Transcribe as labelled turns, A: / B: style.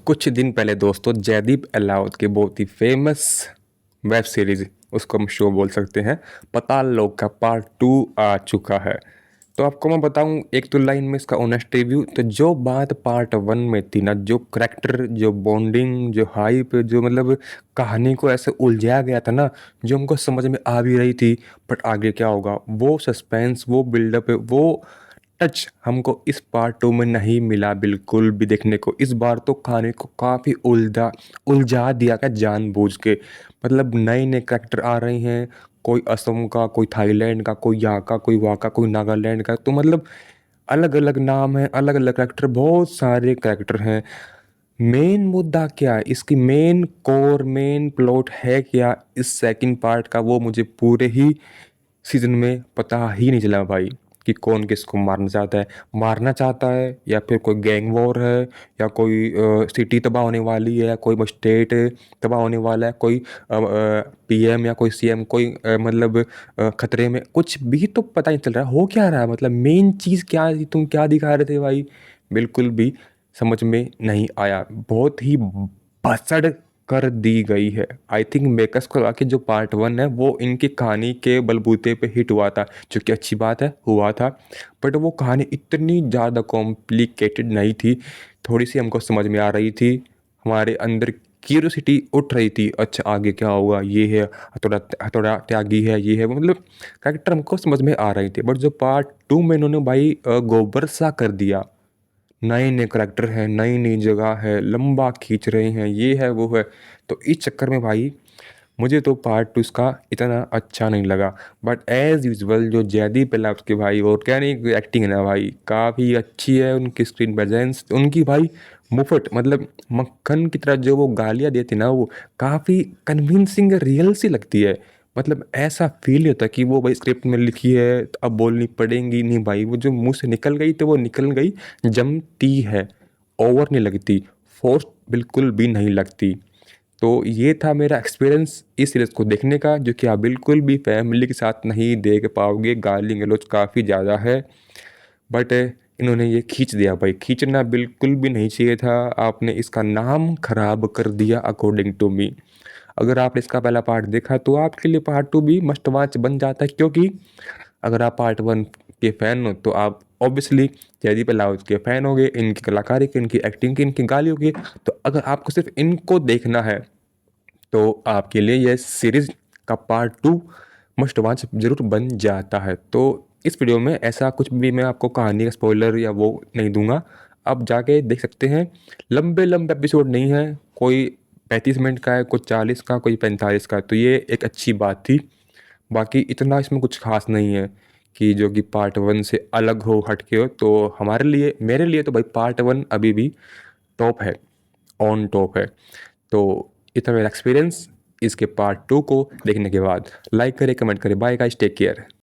A: कुछ दिन पहले दोस्तों जयदीप अलाउद्दीन की बहुत ही फेमस वेब सीरीज, उसको हम शो बोल सकते हैं, पाताल लोक का पार्ट 2 आ चुका है। तो आपको मैं बताऊं एक तो लाइन में इसका ऑनेस्ट रिव्यू, तो जो बात पार्ट 1 में थी ना, जो करेक्टर, जो बॉन्डिंग, जो हाइप, जो मतलब कहानी को ऐसे उलझाया गया था ना, जो हमको समझ में आ भी रही थी, बट आगे क्या होगा, वो सस्पेंस, वो बिल्डअप, वो टच हमको इस पार्ट 2 में नहीं मिला बिल्कुल भी देखने को। इस बार तो कहानी को काफ़ी उलझा दिया गया जानबूझ के। मतलब नए नए कैरेक्टर आ रहे हैं, कोई असम का, कोई थाईलैंड का, कोई यहाँ का, कोई वहाँ का, कोई नागालैंड का, तो मतलब अलग अलग नाम है, अलग अलग कैरेक्टर, बहुत सारे कैरेक्टर हैं। मेन मुद्दा क्या है इसकी, मेन कोर, मेन प्लॉट है क्या इस सेकंड पार्ट का, वो मुझे पूरे ही सीजन में पता ही नहीं चला भाई कि कौन किसको मारना चाहता है, या फिर कोई गैंग वॉर है, या कोई सिटी तबाह होने वाली है, या कोई स्टेट तबाह होने वाला है, कोई पीएम या कोई सीएम, कोई मतलब खतरे में, कुछ भी तो पता नहीं चल रहा है हो क्या रहा है। मतलब मेन चीज़ क्या है, तुम क्या दिखा रहे थे भाई, बिल्कुल भी समझ में नहीं आया। बहुत ही भसड़ कर दी गई है। आई थिंक मेकर्स को लगा कि जो पार्ट 1 है वो इनकी कहानी के बलबूते पे हिट हुआ था, जो कि अच्छी बात है, हुआ था, बट वो कहानी इतनी ज़्यादा कॉम्प्लिकेटेड नहीं थी। थोड़ी सी हमको समझ में आ रही थी, हमारे अंदर क्यूरियोसिटी उठ रही थी, अच्छा आगे क्या होगा, ये है हथौड़ा, हथौड़ा त्यागी है, ये है, मतलब कैरेक्टर हमको समझ में आ रही थी। बट जो पार्ट 2 में इन्होंने भाई गोबर सा कर दिया, नए नए करेक्टर हैं, नई नई जगह है, लंबा खींच रहे हैं, ये है वो है, तो इस चक्कर में भाई मुझे तो पार्ट 2 इसका इतना अच्छा नहीं लगा। बट एज यूजुअल जो जयदीप अलाउद्दीन के भाई, और क्या नहीं एक्टिंग है ना भाई, काफ़ी अच्छी है, उनकी स्क्रीन प्रेजेंस, उनकी भाई मुफ्त मतलब मक्खन की तरह जो वो गालियाँ देते ना, वो काफ़ी कन्विंसिंग, रियल सी लगती है। मतलब ऐसा फील नहीं होता कि वो भाई स्क्रिप्ट में लिखी है तो अब बोलनी पड़ेंगी, नहीं भाई, वो जो मुंह से निकल गई तो वो निकल गई, जमती है, ओवर नहीं लगती, फोर्स बिल्कुल भी नहीं लगती। तो ये था मेरा एक्सपीरियंस इस सीरीज़ को देखने का, जो कि आप बिल्कुल भी फैमिली के साथ नहीं देख पाओगे, गाली गलौज काफ़ी ज़्यादा है। बट इन्होंने ये खींच दिया भाई, खींचना बिल्कुल भी नहीं चाहिए था, आपने इसका नाम खराब कर दिया अकॉर्डिंग टू मी। अगर आपने इसका पहला पार्ट देखा तो आपके लिए पार्ट 2 भी मस्ट वॉच बन जाता है, क्योंकि अगर आप पार्ट 1 के फ़ैन हो तो आप ऑब्वियसली जयदीप अलाउद्दीन के फ़ैन होगे, इनकी कलाकारी के, इनकी एक्टिंग के, इनकी गालियों के। तो अगर आपको सिर्फ इनको देखना है तो आपके लिए यह सीरीज़ का पार्ट 2 मस्ट वॉच ज़रूर बन जाता है। तो इस वीडियो में ऐसा कुछ भी मैं आपको कहानी का स्पॉइलर या वो नहीं दूंगा, आप जाके देख सकते हैं। लंबे लंबे एपिसोड नहीं है, कोई 35 मिनट का है, कोई 40 का, कोई 45 का, तो ये एक अच्छी बात थी। बाकी इतना इसमें कुछ खास नहीं है कि जो कि पार्ट 1 से अलग हो, हटके हो। तो हमारे लिए, मेरे लिए तो भाई पार्ट 1 अभी भी टॉप है, ऑन टॉप है। तो इतना मेरा एक्सपीरियंस इसके पार्ट 2 को देखने के बाद। लाइक करें, कमेंट करें, बाय गाइस, टेक केयर।